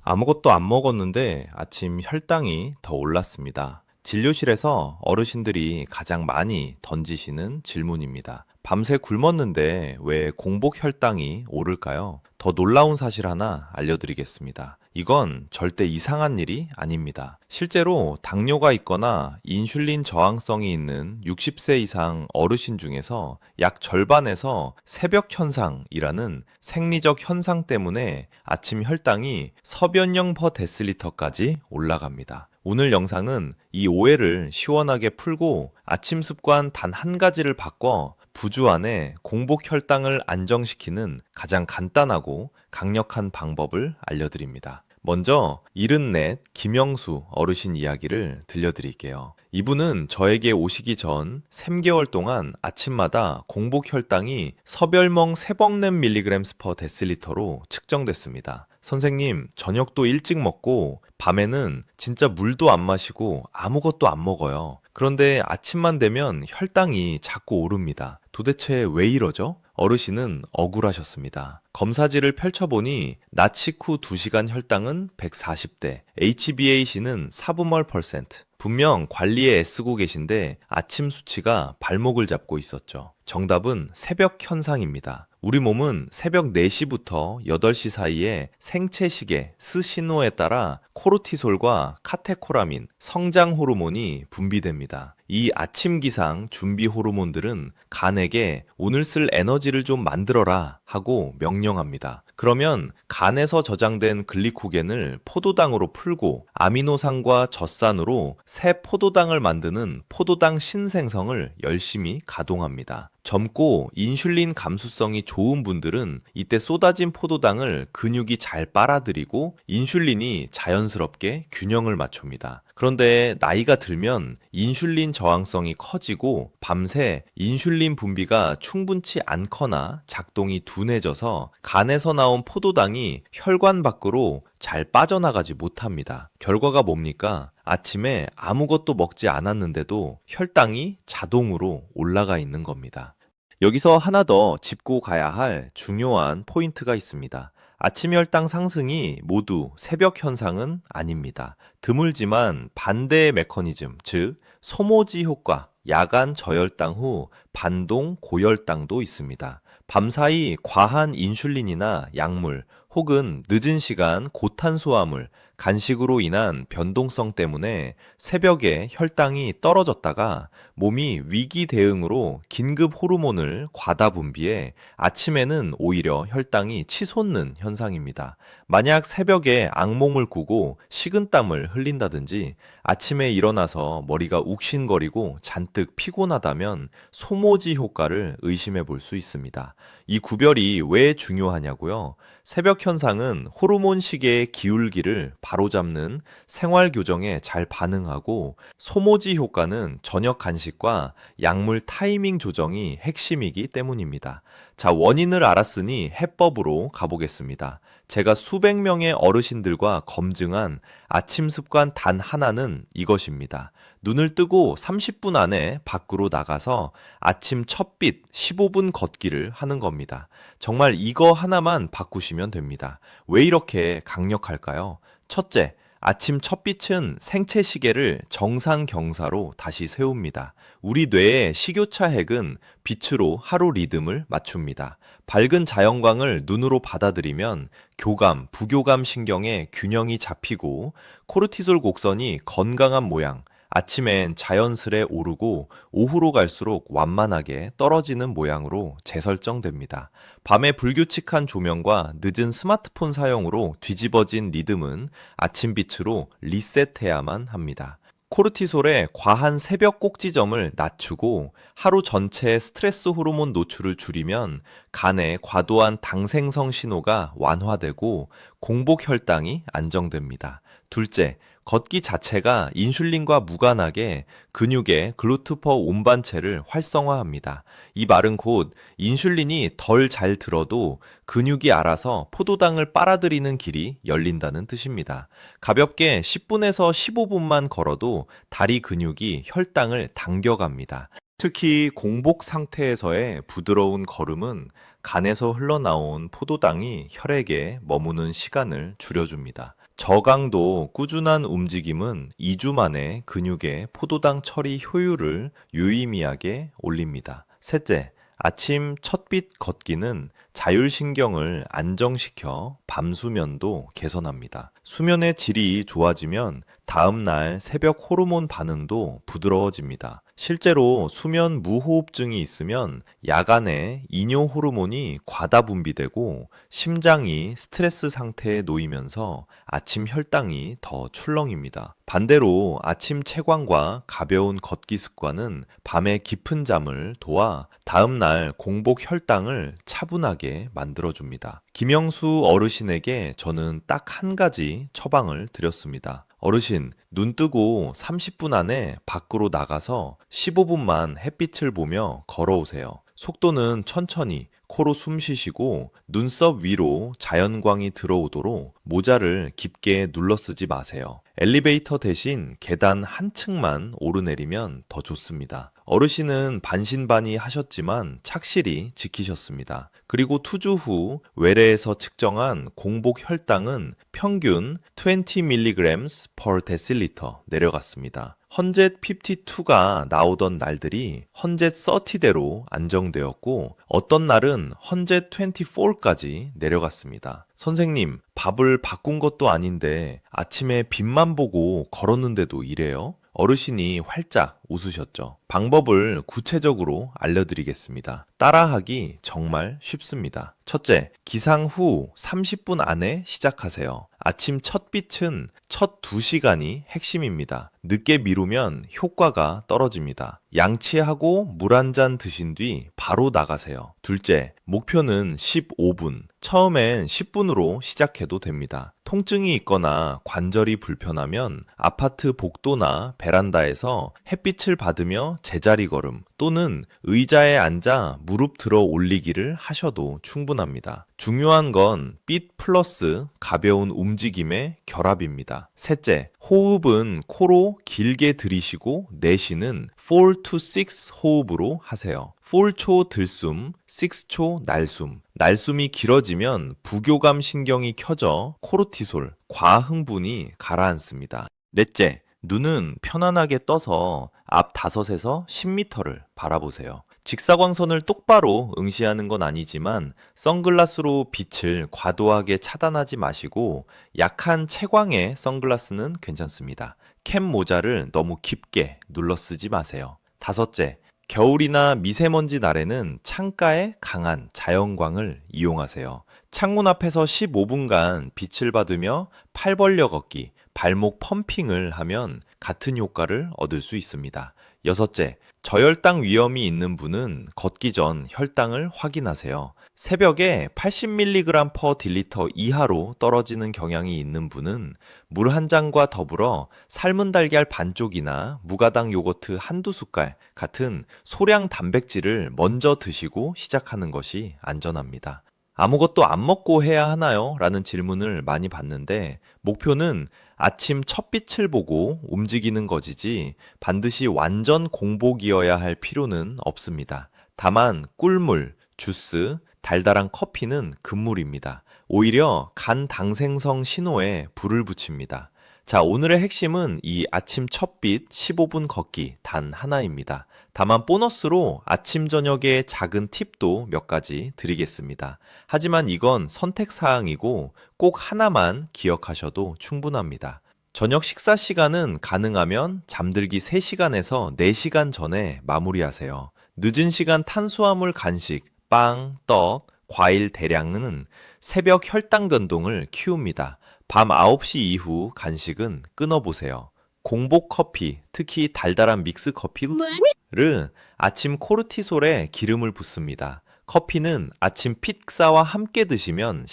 아무것도 안 먹었는데 아침 혈당이 더 올랐습니다. 진료실에서 어르신들이 가장 많이 던지시는 질문입니다. 밤새 굶었는데 왜 공복 혈당이 오를까요? 더 놀라운 사실 하나 알려드리겠습니다. 이건 절대 이상한 일이 아닙니다. 실제로 당뇨가 있거나 인슐린 저항성이 있는 60세 이상 어르신 중에서 약 절반에서 새벽 현상이라는 생리적 현상 때문에 아침 혈당이 서변형 퍼 데실리터까지 올라갑니다. 오늘 영상은 이 오해를 시원하게 풀고 아침 습관 단 한 가지를 바꿔 부주 안에 공복 혈당을 안정시키는 가장 간단하고 강력한 방법을 알려드립니다. 먼저 74 김영수 어르신 이야기를 들려드릴게요. 이분은 저에게 오시기 전 3개월 동안 아침마다 공복 혈당이 서별멍 3벅냄 밀리그램스 퍼 데실리터로 측정됐습니다. 선생님, 저녁도 일찍 먹고 밤에는 진짜 물도 안 마시고 아무것도 안 먹어요. 그런데 아침만 되면 혈당이 자꾸 오릅니다. 도대체 왜 이러죠? 어르신은 억울하셨습니다. 검사지를 펼쳐보니 낮 식후 2시간 혈당은 140대, HbA1c는 4분몰%. 분명 관리에 애쓰고 계신데 아침 수치가 발목을 잡고 있었죠. 정답은 새벽 현상입니다. 우리 몸은 새벽 4시부터 8시 사이에 생체시계 스신호에 따라 코르티솔과 카테코라민, 성장 호르몬이 분비됩니다. 이 아침 기상 준비 호르몬들은 간에게 오늘 쓸 에너지를 좀 만들어라 하고 명령합니다. 그러면 간에서 저장된 글리코겐을 포도당으로 풀고 아미노산과 젖산으로 새 포도당을 만드는 포도당 신생성을 열심히 가동합니다. 젊고 인슐린 감수성이 좋은 분들은 이때 쏟아진 포도당을 근육이 잘 빨아들이고 인슐린이 자연스럽게 균형을 맞춥니다. 그런데 나이가 들면 인슐린 저항성이 커지고 밤새 인슐린 분비가 충분치 않거나 작동이 둔해져서 간에서 나온 포도당이 혈관 밖으로 잘 빠져나가지 못합니다. 결과가 뭡니까? 아침에 아무것도 먹지 않았는데도 혈당이 자동으로 올라가 있는 겁니다. 여기서 하나 더 짚고 가야 할 중요한 포인트가 있습니다. 아침 혈당 상승이 모두 새벽 현상은 아닙니다. 드물지만 반대의 메커니즘, 즉 소모지 효과, 야간 저혈당 후 반동 고혈당도 있습니다. 밤사이 과한 인슐린이나 약물 혹은 늦은 시간 고탄수화물, 간식으로 인한 변동성 때문에 새벽에 혈당이 떨어졌다가 몸이 위기 대응으로 긴급 호르몬을 과다 분비해 아침에는 오히려 혈당이 치솟는 현상입니다. 만약 새벽에 악몽을 꾸고 식은땀을 흘린다든지 아침에 일어나서 머리가 욱신거리고 잔뜩 피곤하다면 소모지 효과를 의심해 볼 수 있습니다. 이 구별이 왜 중요하냐고요? 새벽 현상은 호르몬 시계의 기울기를 바로잡는 생활 교정에 잘 반응하고 소모지 효과는 저녁 간식과 약물 타이밍 조정이 핵심이기 때문입니다. 자, 원인을 알았으니 해법으로 가보겠습니다. 제가 수백 명의 어르신들과 검증한 아침 습관 단 하나는 이것입니다. 눈을 뜨고 30분 안에 밖으로 나가서 아침 첫빛 15분 걷기를 하는 겁니다. 정말 이거 하나만 바꾸시면 됩니다. 왜 이렇게 강력할까요? 첫째, 아침 첫빛은 생체 시계를 정상 경사로 다시 세웁니다. 우리 뇌의 식교차 핵은 빛으로 하루 리듬을 맞춥니다. 밝은 자연광을 눈으로 받아들이면 교감, 부교감 신경의 균형이 잡히고 코르티솔 곡선이 건강한 모양, 아침엔 자연스레 오르고 오후로 갈수록 완만하게 떨어지는 모양으로 재설정됩니다. 밤의 불규칙한 조명과 늦은 스마트폰 사용으로 뒤집어진 리듬은 아침빛으로 리셋해야만 합니다. 코르티솔의 과한 새벽 꼭지점을 낮추고 하루 전체 스트레스 호르몬 노출을 줄이면 간의 과도한 당생성 신호가 완화되고 공복 혈당이 안정됩니다. 둘째, 걷기 자체가 인슐린과 무관하게 근육의 글루트퍼 운반체를 활성화합니다. 이 말은 곧 인슐린이 덜 잘 들어도 근육이 알아서 포도당을 빨아들이는 길이 열린다는 뜻입니다. 가볍게 10분에서 15분만 걸어도 다리 근육이 혈당을 당겨갑니다. 특히 공복 상태에서의 부드러운 걸음은 간에서 흘러나온 포도당이 혈액에 머무는 시간을 줄여줍니다. 저강도 꾸준한 움직임은 2주 만에 근육의 포도당 처리 효율을 유의미하게 올립니다. 셋째, 아침 첫빛 걷기는 자율신경을 안정시켜 밤 수면도 개선합니다. 수면의 질이 좋아지면 다음날 새벽 호르몬 반응도 부드러워집니다. 실제로 수면 무호흡증이 있으면 야간에 이뇨 호르몬이 과다 분비되고 심장이 스트레스 상태에 놓이면서 아침 혈당이 더 출렁입니다. 반대로 아침 채광과 가벼운 걷기 습관은 밤에 깊은 잠을 도와 다음날 공복 혈당을 차분하게 만들어줍니다. 김영수 어르신에게 저는 딱 한 가지 처방을 드렸습니다. 어르신, 눈 뜨고 30분 안에 밖으로 나가서 15분만 햇빛을 보며 걸어오세요. 속도는 천천히 코로 숨 쉬시고 눈썹 위로 자연광이 들어오도록 모자를 깊게 눌러 쓰지 마세요. 엘리베이터 대신 계단 한 층만 오르내리면 더 좋습니다. 어르신은 반신반의 하셨지만 착실히 지키셨습니다. 그리고 투주 후 외래에서 측정한 공복 혈당은 평균 20mg per deciliter 내려갔습니다. 헌젯 52가 나오던 날들이 헌젯 30대로 안정되었고 어떤 날은 헌젯 24까지 내려갔습니다. 선생님, 밥을 바꾼 것도 아닌데 아침에 빛만 보고 걸었는데도 이래요? 어르신이 활짝 웃으셨죠. 방법을 구체적으로 알려드리겠습니다. 따라하기 정말 쉽습니다. 첫째, 기상 후 30분 안에 시작하세요. 아침 첫 빛은 첫 2시간이 핵심입니다. 늦게 미루면 효과가 떨어집니다. 양치하고 물 한 잔 드신 뒤 바로 나가세요. 둘째, 목표는 15분. 처음엔 10분으로 시작해도 됩니다. 통증이 있거나 관절이 불편하면 아파트 복도나 베란다에서 햇빛을 받으며 제자리 걸음 또는 의자에 앉아 무릎 들어 올리기를 하셔도 충분합니다. 중요한 건 빛 플러스 가벼운 움직임의 결합입니다. 셋째, 호흡은 코로 길게 들이쉬고 내쉬는 4 to 6 호흡으로 하세요. 4초 들숨, 6초 날숨. 날숨이 길어지면 부교감 신경이 켜져 코르티솔, 과흥분이 가라앉습니다. 넷째, 눈은 편안하게 떠서 앞 5에서 10m를 바라보세요. 직사광선을 똑바로 응시하는 건 아니지만 선글라스로 빛을 과도하게 차단하지 마시고 약한 채광의 선글라스는 괜찮습니다. 캡 모자를 너무 깊게 눌러 쓰지 마세요. 다섯째, 겨울이나 미세먼지 날에는 창가의 강한 자연광을 이용하세요. 창문 앞에서 15분간 빛을 받으며 팔 벌려 걷기, 발목 펌핑을 하면 같은 효과를 얻을 수 있습니다. 여섯째, 저혈당 위험이 있는 분은 걷기 전 혈당을 확인하세요. 새벽에 80mg per dl 이하로 떨어지는 경향이 있는 분은 물 한 잔과 더불어 삶은 달걀 반쪽이나 무가당 요거트 한두 숟갈 같은 소량 단백질을 먼저 드시고 시작하는 것이 안전합니다. 아무것도 안 먹고 해야 하나요? 라는 질문을 많이 받는데 목표는 아침 첫 빛을 보고 움직이는 것이지 반드시 완전 공복이어야 할 필요는 없습니다. 다만 꿀물, 주스, 달달한 커피는 금물입니다. 오히려 간 당생성 신호에 불을 붙입니다. 자, 오늘의 핵심은 이 아침 첫빛 15분 걷기 단 하나입니다. 다만 보너스로 아침 저녁의 작은 팁도 몇 가지 드리겠습니다. 하지만 이건 선택사항이고 꼭 하나만 기억하셔도 충분합니다. 저녁 식사 시간은 가능하면 잠들기 3시간에서 4시간 전에 마무리하세요. 늦은 시간 탄수화물 간식, 빵, 떡, 과일 대량은 새벽 혈당 변동을 키웁니다. 밤 9시 이후 간식은 끊어보세요. 공복 커피, 특히 달달한 믹스 커피를 아침 코르티솔에 기름을 붓습니다. 커피는 아침 식사와 함께 드시면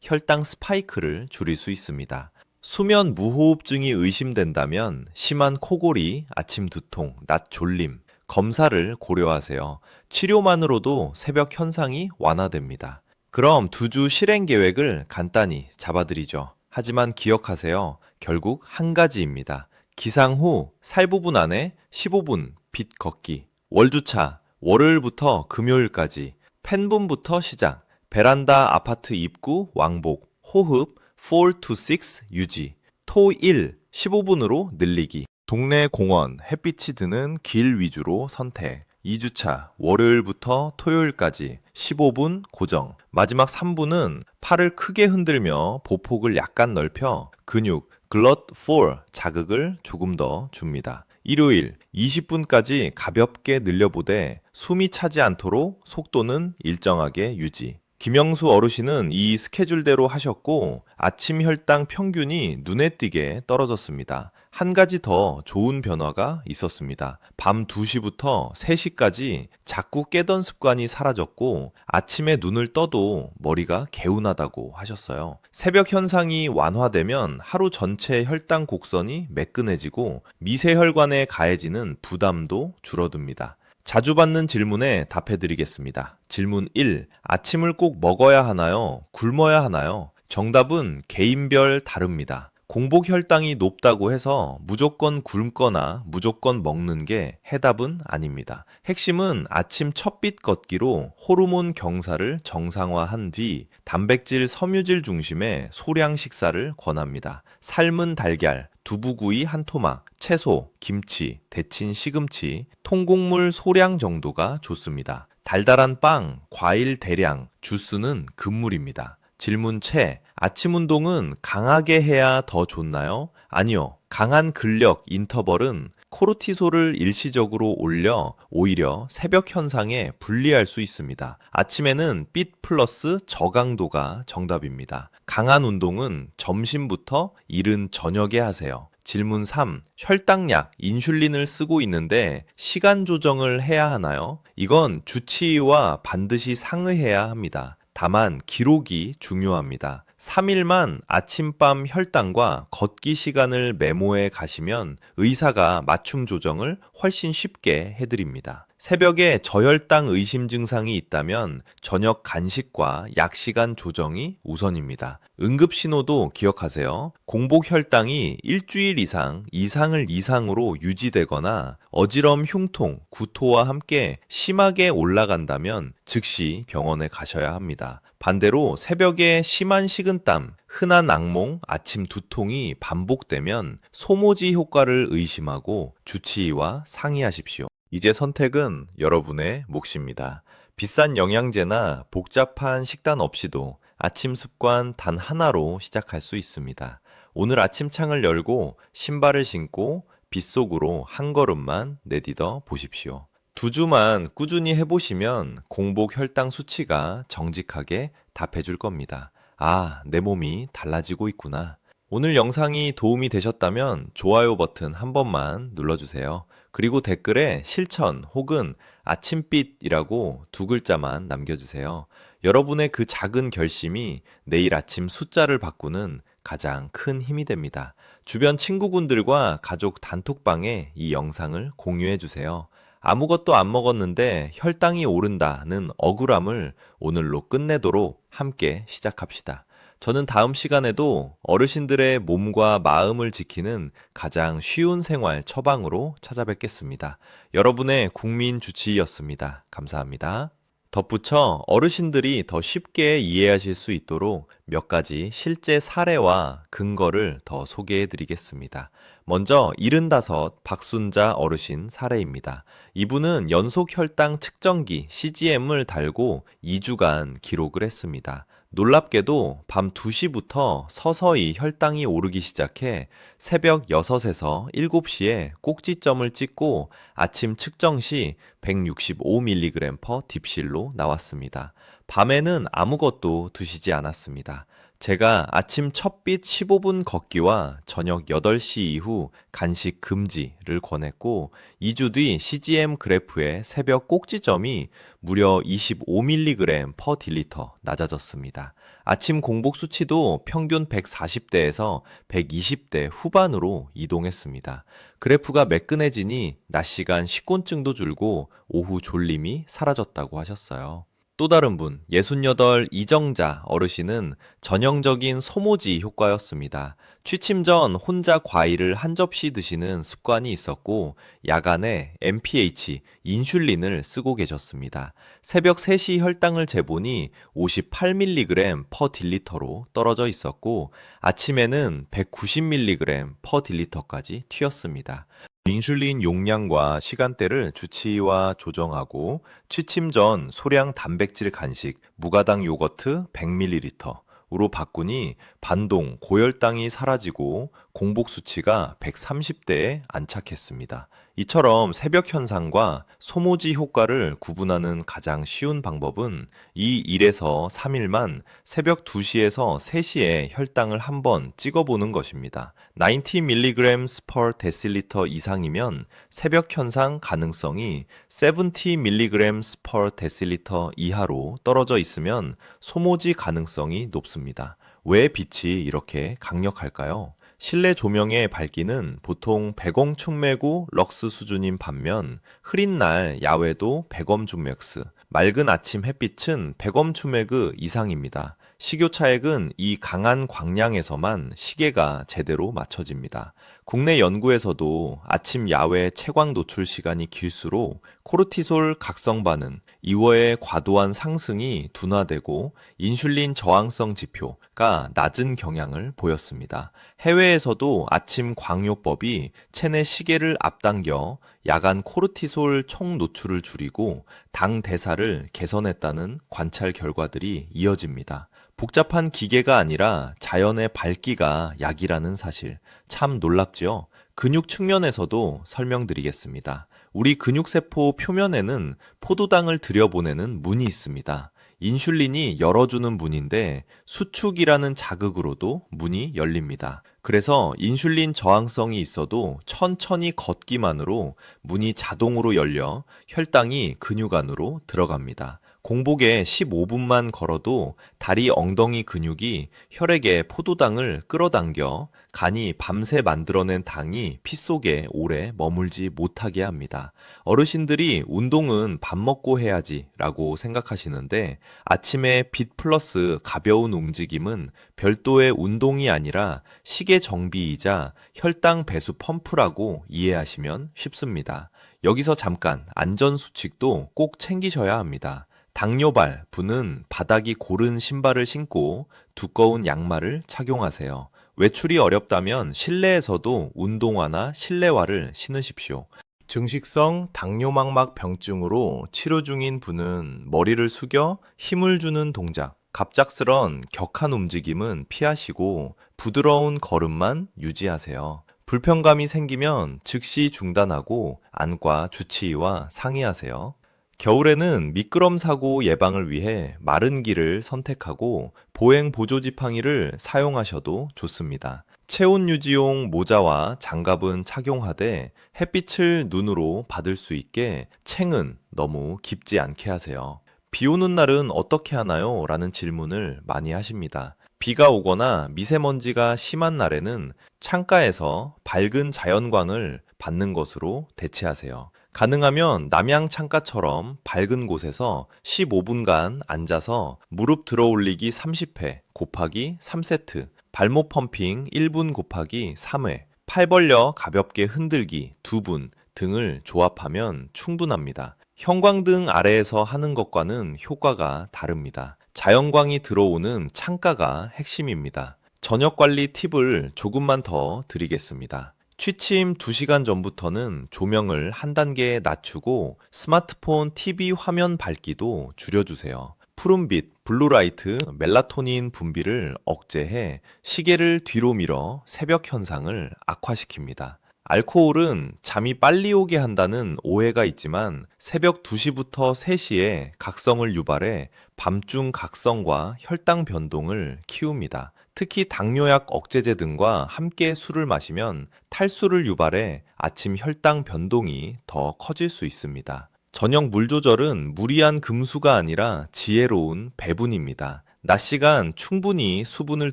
혈당 스파이크를 줄일 수 있습니다. 수면 무호흡증이 의심된다면 심한 코골이, 아침 두통, 낮 졸림, 검사를 고려하세요. 치료만으로도 새벽 현상이 완화됩니다. 그럼 2주 실행 계획을 간단히 잡아드리죠. 하지만 기억하세요. 결국 한 가지입니다. 기상 후 살부분 안에 15분 빛 걷기. 월주차, 월요일부터 금요일까지 팬분부터 시작. 베란다 아파트 입구 왕복, 호흡, 4 to 6 유지, 토 1 15분으로 늘리기, 동네 공원, 햇빛이 드는 길 위주로 선택, 2주차 월요일부터 토요일까지 15분 고정, 마지막 3분은 팔을 크게 흔들며 보폭을 약간 넓혀 근육 글럿4 자극을 조금 더 줍니다. 일요일 20분까지 가볍게 늘려보되 숨이 차지 않도록 속도는 일정하게 유지. 김영수 어르신은 이 스케줄대로 하셨고 아침 혈당 평균이 눈에 띄게 떨어졌습니다. 한 가지 더 좋은 변화가 있었습니다. 밤 2시부터 3시까지 자꾸 깨던 습관이 사라졌고 아침에 눈을 떠도 머리가 개운하다고 하셨어요. 새벽 현상이 완화되면 하루 전체 혈당 곡선이 매끈해지고 미세혈관에 가해지는 부담도 줄어듭니다. 자주 받는 질문에 답해드리겠습니다. 질문 1. 아침을 꼭 먹어야 하나요? 굶어야 하나요? 정답은 개인별 다릅니다. 공복 혈당이 높다고 해서 무조건 굶거나 무조건 먹는 게 해답은 아닙니다. 핵심은 아침 첫빛 걷기로 호르몬 경사를 정상화한 뒤 단백질, 섬유질 중심의 소량 식사를 권합니다. 삶은 달걀, 두부구이 한 토막, 채소, 김치, 데친 시금치, 통곡물 소량 정도가 좋습니다. 달달한 빵, 과일 대량, 주스는 금물입니다. 질문 채, 아침 운동은 강하게 해야 더 좋나요? 아니요. 강한 근력 인터벌은 코르티솔을 일시적으로 올려 오히려 새벽 현상에 불리할 수 있습니다. 아침에는 빛 플러스 저강도가 정답입니다. 강한 운동은 점심부터 이른 저녁에 하세요. 질문 3. 혈당약, 인슐린을 쓰고 있는데 시간 조정을 해야 하나요? 이건 주치의와 반드시 상의해야 합니다. 다만 기록이 중요합니다. 3일만 아침밤 혈당과 걷기 시간을 메모해 가시면 의사가 맞춤 조정을 훨씬 쉽게 해드립니다. 새벽에 저혈당 의심 증상이 있다면 저녁 간식과 약 시간 조정이 우선입니다. 응급 신호도 기억하세요. 공복 혈당이 일주일 이상을 이상으로 유지되거나 어지럼, 흉통, 구토와 함께 심하게 올라간다면 즉시 병원에 가셔야 합니다. 반대로 새벽에 심한 식은땀, 흔한 악몽, 아침 두통이 반복되면 소모지 효과를 의심하고 주치의와 상의하십시오. 이제 선택은 여러분의 몫입니다. 비싼 영양제나 복잡한 식단 없이도 아침 습관 단 하나로 시작할 수 있습니다. 오늘 아침 창을 열고 신발을 신고 빗속으로 한 걸음만 내딛어 보십시오. 2주만 꾸준히 해보시면 공복 혈당 수치가 정직하게 답해줄 겁니다. 아, 내 몸이 달라지고 있구나. 오늘 영상이 도움이 되셨다면 좋아요 버튼 한 번만 눌러주세요. 그리고 댓글에 실천 혹은 아침빛이라고 2글자만 남겨주세요. 여러분의 그 작은 결심이 내일 아침 숫자를 바꾸는 가장 큰 힘이 됩니다. 주변 친구분들과 가족 단톡방에 이 영상을 공유해주세요. 아무것도 안 먹었는데 혈당이 오른다는 억울함을 오늘로 끝내도록 함께 시작합시다. 저는 다음 시간에도 어르신들의 몸과 마음을 지키는 가장 쉬운 생활 처방으로 찾아뵙겠습니다. 여러분의 국민 주치의였습니다. 감사합니다. 덧붙여 어르신들이 더 쉽게 이해하실 수 있도록 몇 가지 실제 사례와 근거를 더 소개해 드리겠습니다. 먼저 75 박순자 어르신 사례입니다. 이분은 연속 혈당 측정기 CGM을 달고 2주간 기록을 했습니다. 놀랍게도 밤 2시부터 서서히 혈당이 오르기 시작해 새벽 6에서 7시에 꼭지점을 찍고 아침 측정 시 165mg/d 딥실로 나왔습니다. 밤에는 아무것도 드시지 않았습니다. 제가 아침 첫빛 15분 걷기와 저녁 8시 이후 간식 금지를 권했고 2주 뒤 CGM 그래프의 새벽 꼭지점이 무려 25mg/dL 낮아졌습니다. 아침 공복 수치도 평균 140대에서 120대 후반으로 이동했습니다. 그래프가 매끈해지니 낮 시간 식곤증도 줄고 오후 졸림이 사라졌다고 하셨어요. 또 다른 분, 68 이정자 어르신은 전형적인 소모지 효과였습니다. 취침 전 혼자 과일을 한 접시 드시는 습관이 있었고, 야간에 MPH, 인슐린을 쓰고 계셨습니다. 새벽 3시 혈당을 재보니 58mg per 딜리터로 떨어져 있었고, 아침에는 190mg per 딜리터까지 튀었습니다. 인슐린 용량과 시간대를 주치의와 조정하고 취침 전 소량 단백질 간식, 무가당 요거트 100ml으로 바꾸니 반동, 고혈당이 사라지고 공복 수치가 130대에 안착했습니다. 이처럼 새벽 현상과 소모지 효과를 구분하는 가장 쉬운 방법은 이 1에서 3일만 새벽 2시에서 3시에 혈당을 한번 찍어보는 것입니다. 90mg per 데실리터 이상이면 새벽 현상 가능성이 70mg per 데실리터 이하로 떨어져 있으면 소모지 가능성이 높습니다. 왜 빛이 이렇게 강력할까요? 실내 조명의 밝기는 보통 100옴 충매구 럭스 수준인 반면 흐린 날 야외도 100옴 줌맥스, 맑은 아침 햇빛은 100옴 충매그 이상입니다. 식유 차액은 이 강한 광량에서만 시계가 제대로 맞춰집니다. 국내 연구에서도 아침 야외 채광 노출 시간이 길수록 코르티솔 각성 반응, 이워의 과도한 상승이 둔화되고 인슐린 저항성 지표가 낮은 경향을 보였습니다. 해외에서도 아침 광요법이 체내 시계를 앞당겨 야간 코르티솔 총 노출을 줄이고 당 대사를 개선했다는 관찰 결과들이 이어집니다. 복잡한 기계가 아니라 자연의 밝기가 약이라는 사실, 참 놀랍죠? 근육 측면에서도 설명드리겠습니다. 우리 근육세포 표면에는 포도당을 들여보내는 문이 있습니다. 인슐린이 열어주는 문인데 수축이라는 자극으로도 문이 열립니다. 그래서 인슐린 저항성이 있어도 천천히 걷기만으로 문이 자동으로 열려 혈당이 근육 안으로 들어갑니다. 공복에 15분만 걸어도 다리 엉덩이 근육이 혈액에 포도당을 끌어당겨 간이 밤새 만들어낸 당이 피 속에 오래 머물지 못하게 합니다. 어르신들이 운동은 밥 먹고 해야지 라고 생각하시는데 아침에 빛 플러스 가벼운 움직임은 별도의 운동이 아니라 시계 정비이자 혈당 배수 펌프라고 이해하시면 쉽습니다. 여기서 잠깐 안전수칙도 꼭 챙기셔야 합니다. 당뇨발 분은 바닥이 고른 신발을 신고 두꺼운 양말을 착용하세요. 외출이 어렵다면 실내에서도 운동화나 실내화를 신으십시오. 증식성 당뇨막막 병증으로 치료 중인 분은 머리를 숙여 힘을 주는 동작, 갑작스런 격한 움직임은 피하시고 부드러운 걸음만 유지하세요. 불편감이 생기면 즉시 중단하고 안과 주치의와 상의하세요. 겨울에는 미끄럼 사고 예방을 위해 마른 길을 선택하고 보행 보조 지팡이를 사용하셔도 좋습니다. 체온 유지용 모자와 장갑은 착용하되 햇빛을 눈으로 받을 수 있게 챙은 너무 깊지 않게 하세요. 비 오는 날은 어떻게 하나요? 라는 질문을 많이 하십니다. 비가 오거나 미세먼지가 심한 날에는 창가에서 밝은 자연광을 받는 것으로 대체하세요. 가능하면 남양 창가처럼 밝은 곳에서 15분간 앉아서 무릎 들어 올리기 30회 곱하기 3세트, 발목 펌핑 1분 곱하기 3회, 팔 벌려 가볍게 흔들기 2분 등을 조합하면 충분합니다. 형광등 아래에서 하는 것과는 효과가 다릅니다. 자연광이 들어오는 창가가 핵심입니다. 저녁 관리 팁을 조금만 더 드리겠습니다. 취침 2시간 전부터는 조명을 한 단계 낮추고 스마트폰 TV 화면 밝기도 줄여주세요. 푸른빛, 블루라이트, 멜라토닌 분비를 억제해 시계를 뒤로 밀어 새벽 현상을 악화시킵니다. 알코올은 잠이 빨리 오게 한다는 오해가 있지만 새벽 2시부터 3시에 각성을 유발해 밤중 각성과 혈당 변동을 키웁니다. 특히 당뇨약 억제제 등과 함께 술을 마시면 탈수를 유발해 아침 혈당 변동이 더 커질 수 있습니다. 저녁 물 조절은 무리한 금수가 아니라 지혜로운 배분입니다. 낮 시간 충분히 수분을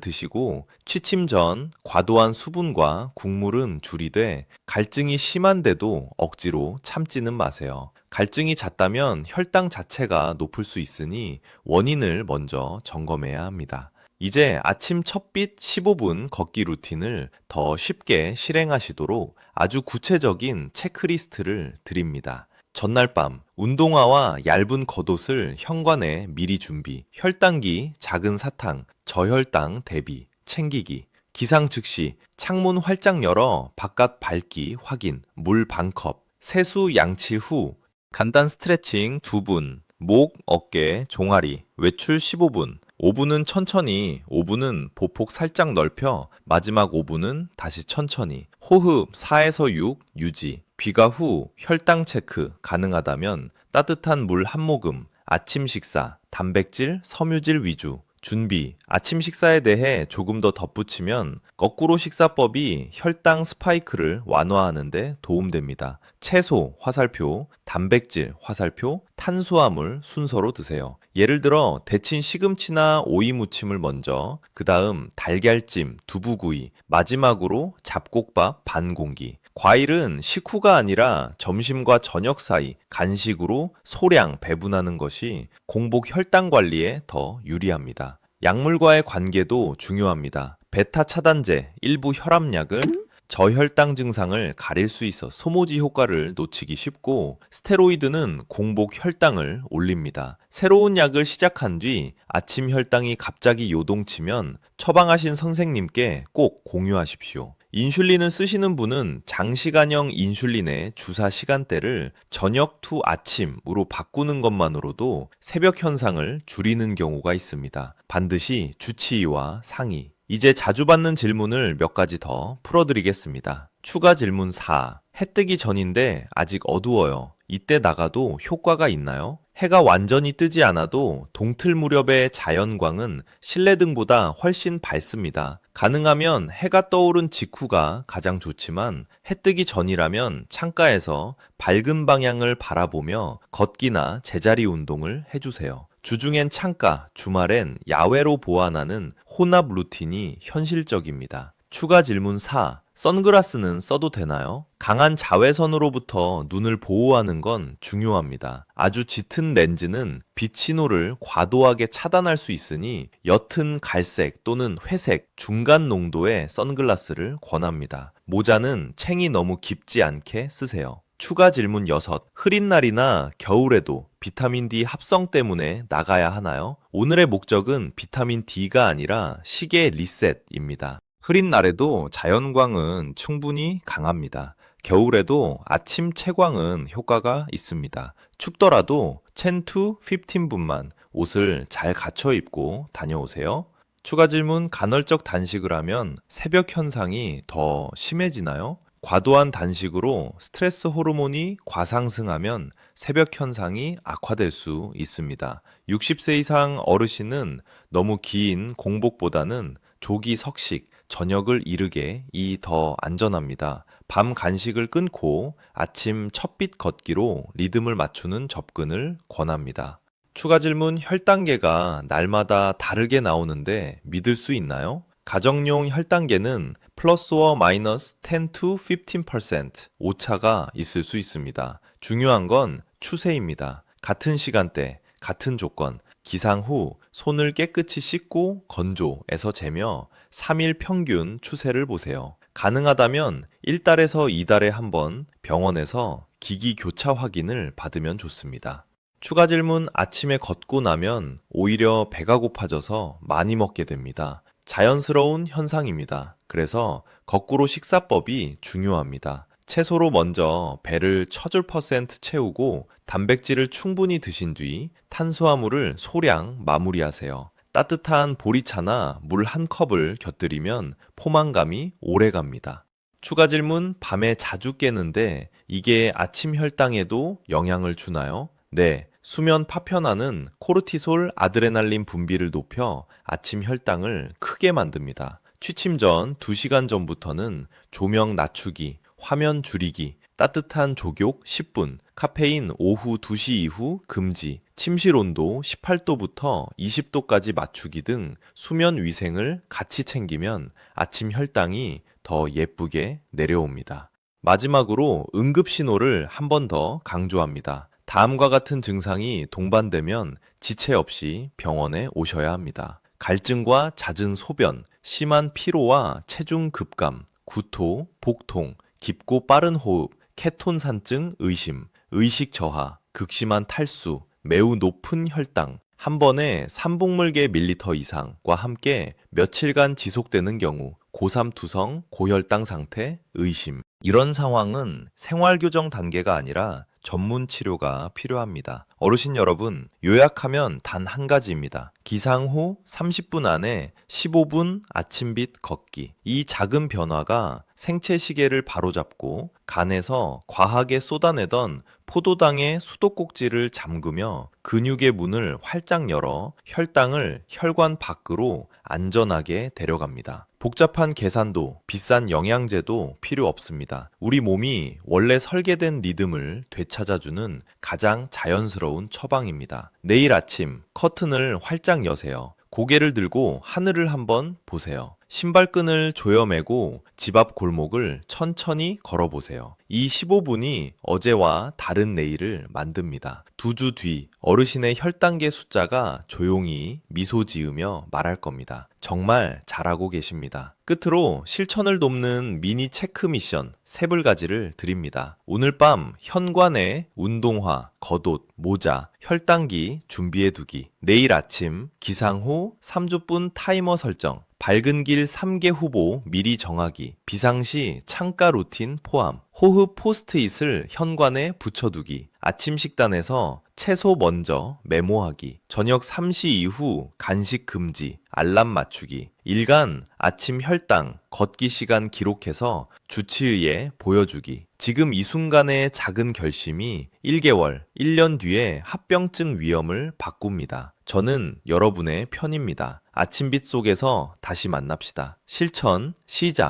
드시고 취침 전 과도한 수분과 국물은 줄이되 갈증이 심한데도 억지로 참지는 마세요. 갈증이 잦다면 혈당 자체가 높을 수 있으니 원인을 먼저 점검해야 합니다. 이제 아침 첫빛 15분 걷기 루틴을 더 쉽게 실행하시도록 아주 구체적인 체크리스트를 드립니다. 전날 밤 운동화와 얇은 겉옷을 현관에 미리 준비, 혈당기, 작은 사탕, 저혈당 대비, 챙기기, 기상 즉시 창문 활짝 열어 바깥 밝기 확인, 물 반컵, 세수 양치 후 간단 스트레칭 2분, 목, 어깨, 종아리, 외출 15분, 5분은 천천히, 5분은 보폭 살짝 넓혀 마지막 5분은 다시 천천히, 호흡 4에서 6 유지, 귀가 후 혈당 체크 가능하다면 따뜻한 물 한 모금, 아침 식사, 단백질, 섬유질 위주, 준비, 아침 식사에 대해 조금 더 덧붙이면 거꾸로 식사법이 혈당 스파이크를 완화하는 데 도움됩니다. 채소, 화살표, 단백질, 화살표, 탄수화물 순서로 드세요. 예를 들어 데친 시금치나 오이 무침을 먼저, 그 다음 달걀찜, 두부구이, 마지막으로 잡곡밥 반 공기. 과일은 식후가 아니라 점심과 저녁 사이 간식으로 소량 배분하는 것이 공복 혈당 관리에 더 유리합니다. 약물과의 관계도 중요합니다. 베타 차단제, 일부 혈압약은 저혈당 증상을 가릴 수 있어 소모지 효과를 놓치기 쉽고, 스테로이드는 공복 혈당을 올립니다. 새로운 약을 시작한 뒤 아침 혈당이 갑자기 요동치면 처방하신 선생님께 꼭 공유하십시오. 인슐린을 쓰시는 분은 장시간형 인슐린의 주사 시간대를 저녁 투 아침으로 바꾸는 것만으로도 새벽 현상을 줄이는 경우가 있습니다. 반드시 주치의와 상의. 이제 자주 받는 질문을 몇 가지 더 풀어드리겠습니다. 추가 질문 4. 해 뜨기 전인데 아직 어두워요. 이때 나가도 효과가 있나요? 해가 완전히 뜨지 않아도 동틀 무렵의 자연광은 실내등보다 훨씬 밝습니다. 가능하면 해가 떠오른 직후가 가장 좋지만 해 뜨기 전이라면 창가에서 밝은 방향을 바라보며 걷기나 제자리 운동을 해주세요. 주중엔 창가, 주말엔 야외로 보완하는 혼합 루틴이 현실적입니다. 추가 질문 4. 선글라스는 써도 되나요? 강한 자외선으로부터 눈을 보호하는 건 중요합니다. 아주 짙은 렌즈는 빛신호를 과도하게 차단할 수 있으니 옅은 갈색 또는 회색 중간 농도의 선글라스를 권합니다. 모자는 챙이 너무 깊지 않게 쓰세요. 추가 질문 6. 흐린 날이나 겨울에도 비타민 D 합성 때문에 나가야 하나요? 오늘의 목적은 비타민 D가 아니라 시계 리셋입니다. 흐린 날에도 자연광은 충분히 강합니다. 겨울에도 아침 채광은 효과가 있습니다. 춥더라도 10 to 15분만 옷을 잘 갖춰 입고 다녀오세요. 추가 질문. 간헐적 단식을 하면 새벽 현상이 더 심해지나요? 과도한 단식으로 스트레스 호르몬이 과상승하면 새벽 현상이 악화될 수 있습니다. 60세 이상 어르신은 너무 긴 공복보다는 조기 석식, 저녁을 이르게 이 더 안전합니다. 밤 간식을 끊고 아침 첫빛 걷기로 리듬을 맞추는 접근을 권합니다. 추가 질문. 혈당계가 날마다 다르게 나오는데 믿을 수 있나요? 가정용 혈당계는 플러스와 마이너스 10 to 15% 오차가 있을 수 있습니다. 중요한 건 추세입니다. 같은 시간대, 같은 조건, 기상 후 손을 깨끗이 씻고 건조에서 재며 3일 평균 추세를 보세요. 가능하다면 1달에서 2달에 한 번 병원에서 기기 교차 확인을 받으면 좋습니다. 추가 질문. 아침에 걷고 나면 오히려 배가 고파져서 많이 먹게 됩니다. 자연스러운 현상입니다. 그래서 거꾸로 식사법이 중요합니다. 채소로 먼저 배를 쳐줄 퍼센트 채우고 단백질을 충분히 드신 뒤 탄수화물을 소량 마무리하세요. 따뜻한 보리차나 물 한 컵을 곁들이면 포만감이 오래 갑니다. 추가 질문. 밤에 자주 깨는데 이게 아침 혈당에도 영향을 주나요? 네. 수면 파편화는 코르티솔, 아드레날린 분비를 높여 아침 혈당을 크게 만듭니다. 취침 전 2시간 전부터는 조명 낮추기, 화면 줄이기, 따뜻한 족욕 10분, 카페인 오후 2시 이후 금지, 침실 온도 18도부터 20도까지 맞추기 등 수면 위생을 같이 챙기면 아침 혈당이 더 예쁘게 내려옵니다. 마지막으로 응급 신호를 한 번 더 강조합니다. 다음과 같은 증상이 동반되면 지체 없이 병원에 오셔야 합니다. 갈증과 잦은 소변, 심한 피로와 체중 급감, 구토, 복통, 깊고 빠른 호흡, 케톤산증 의심, 의식 저하, 극심한 탈수, 매우 높은 혈당, 한 번에 3분물계 밀리터 이상과 함께 며칠간 지속되는 경우, 고삼투성, 고혈당 상태, 의심. 이런 상황은 생활교정 단계가 아니라 전문 치료가 필요합니다. 어르신 여러분, 요약하면 단 한 가지입니다. 기상 후 30분 안에 15분 아침빛 걷기. 이 작은 변화가 생체 시계를 바로잡고 간에서 과하게 쏟아내던 포도당의 수도꼭지를 잠그며 근육의 문을 활짝 열어 혈당을 혈관 밖으로 안전하게 데려갑니다. 복잡한 계산도 비싼 영양제도 필요 없습니다. 우리 몸이 원래 설계된 리듬을 되찾아주는 가장 자연스러운 처방입니다. 내일 아침 커튼을 활짝 여세요. 고개를 들고 하늘을 한번 보세요. 신발끈을 조여매고 집 앞 골목을 천천히 걸어보세요. 이 15분이 어제와 다른 내일을 만듭니다. 2주 뒤 어르신의 혈당계 숫자가 조용히 미소 지으며 말할 겁니다. 정말 잘하고 계십니다. 끝으로 실천을 돕는 미니 체크 미션 3가지를 드립니다. 오늘 밤 현관에 운동화, 겉옷, 모자, 혈당기 준비해 두기. 내일 아침 기상 후 3주분 타이머 설정. 밝은 길 3개 후보 미리 정하기, 비상시 창가 루틴 포함, 호흡 포스트잇을 현관에 붙여두기, 아침 식단에서 채소 먼저 메모하기, 저녁 3시 이후 간식 금지, 알람 맞추기, 일간 아침 혈당, 걷기 시간 기록해서 주치의에 보여주기. 지금 이 순간의 작은 결심이 1개월, 1년 뒤에 합병증 위험을 바꿉니다. 저는 여러분의 편입니다. 아침빛 속에서 다시 만납시다. 실천 시작.